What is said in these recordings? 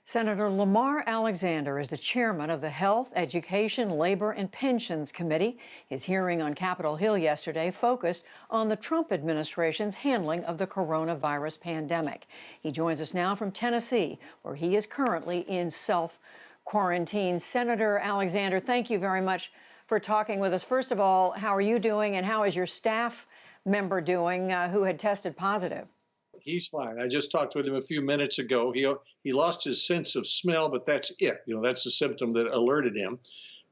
Senator Lamar Alexander is the chairman of the Health, Education, Labor, and Pensions Committee. His hearing on Capitol Hill yesterday focused on the Trump administration's handling of the coronavirus pandemic. He joins us now from Tennessee, where he is currently in self-quarantine. Senator Alexander, thank you very much for talking with us. First of all, how are you doing, and how is your staff member doing who had tested positive? He's fine. I just talked with him a few minutes ago. He lost his sense of smell, but that's it. That's the symptom that alerted him.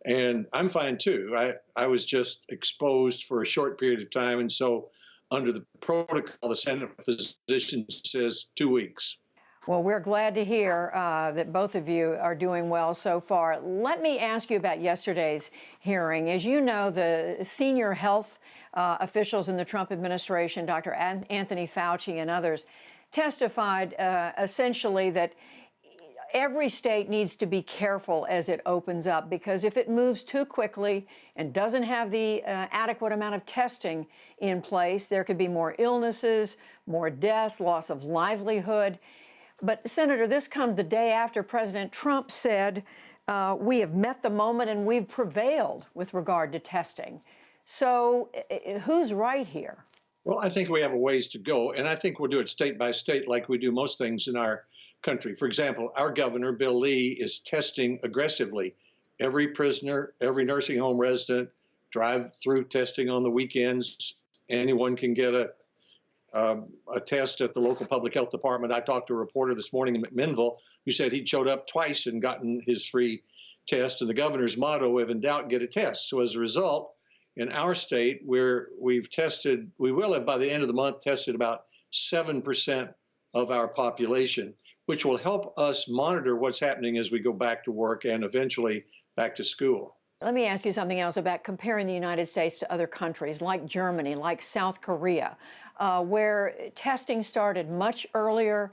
And I'm fine too. I was just exposed for a short period of time, and so under the protocol, the Senate physician says 2 weeks. Well, we're glad to hear that both of you are doing well so far. Let me ask you about yesterday's hearing. As you know, the senior health officials in the Trump administration, Dr. Anthony Fauci and others, testified essentially that every state needs to be careful as it opens up, because if it moves too quickly and doesn't have the adequate amount of testing in place, there could be more illnesses, more deaths, loss of livelihood. But, Senator, this comes the day after President Trump said, we have met the moment and we've prevailed with regard to testing. So who's right here? Well, I think we have a ways to go, and I think we'll do it state by state like we do most things in our country. For example, our governor, Bill Lee, is testing aggressively. Every prisoner, every nursing home resident, drive-through testing on the weekends. Anyone can get a test at the local public health department. I talked to a reporter this morning in McMinnville who said he'd showed up twice and gotten his free test. And the governor's motto, if in doubt, get a test. So as a result, in our state, where we've tested, we will have by the end of the month tested about 7% of our population, which will help us monitor what's happening as we go back to work and eventually back to school. Let me ask you something else about comparing the United States to other countries like Germany, like South Korea, where testing started much earlier.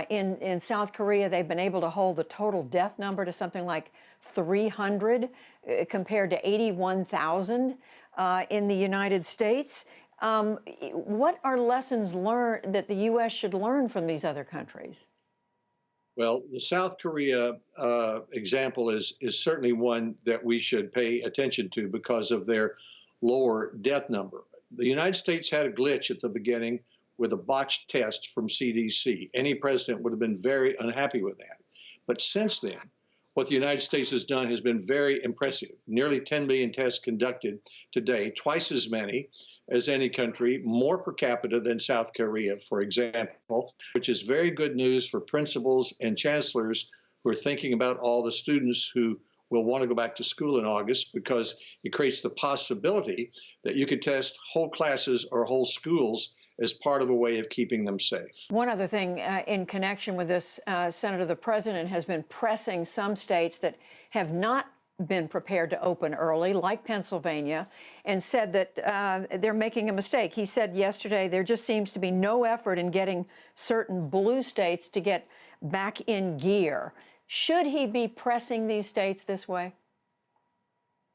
In South Korea, they've been able to hold the total death number to something like 300 compared to 81,000 in the United States. What are lessons learned that the U.S. should learn from these other countries? Well, the South Korea example is certainly one that we should pay attention to because of their lower death number. The United States had a glitch at the beginning with a botched test from CDC. Any president would have been very unhappy with that. But since then, what the United States has done has been very impressive. Nearly 10 million tests conducted today, twice as many as any country, more per capita than South Korea, for example, which is very good news for principals and chancellors who are thinking about all the students who will want to go back to school in August, because it creates the possibility that you could test whole classes or whole schools as part of a way of keeping them safe. One other thing in connection with this, Senator, the president has been pressing some states that have not been prepared to open early, like Pennsylvania, and said that they're making a mistake. He said yesterday there just seems to be no effort in getting certain blue states to get back in gear. Should he be pressing these states this way?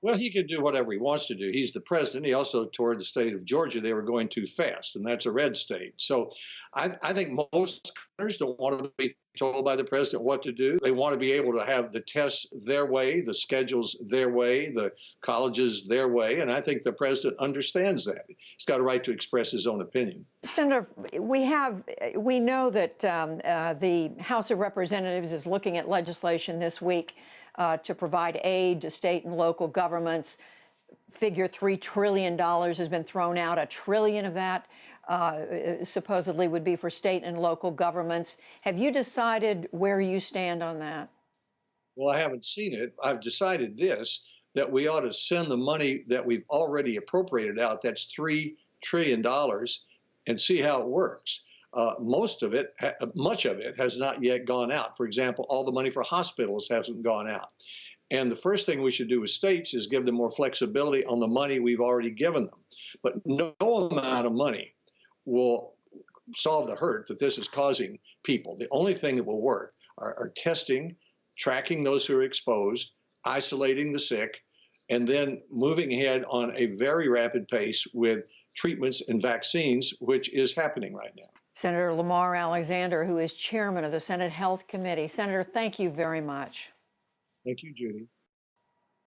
Well, he can do whatever he wants to do. He's the president. He also told the state of Georgia they were going too fast, and that's a red state. So I think most governors don't want to be told by the president what to do. They want to be able to have the tests their way, the schedules their way, the colleges their way, and I think the president understands that. He's got a right to express his own opinion. Senator, we know that the House of Representatives is looking at legislation this week to provide aid to state and local governments. Figure $3 trillion has been thrown out. $1 trillion of that supposedly would be for state and local governments. Have you decided where you stand on that? Well, I haven't seen it. I've decided this, that we ought to send the money that we've already appropriated out, that's $3 trillion, and see how it works. Much of it has not yet gone out. For example, all the money for hospitals hasn't gone out. And the first thing we should do with states is give them more flexibility on the money we've already given them. But no amount of money will solve the hurt that this is causing people. The only thing that will work are testing, tracking those who are exposed, isolating the sick, and then moving ahead on a very rapid pace with treatments and vaccines, which is happening right now. Senator Lamar Alexander, who is chairman of the Senate Health Committee. Senator, thank you very much. Thank you, Judy.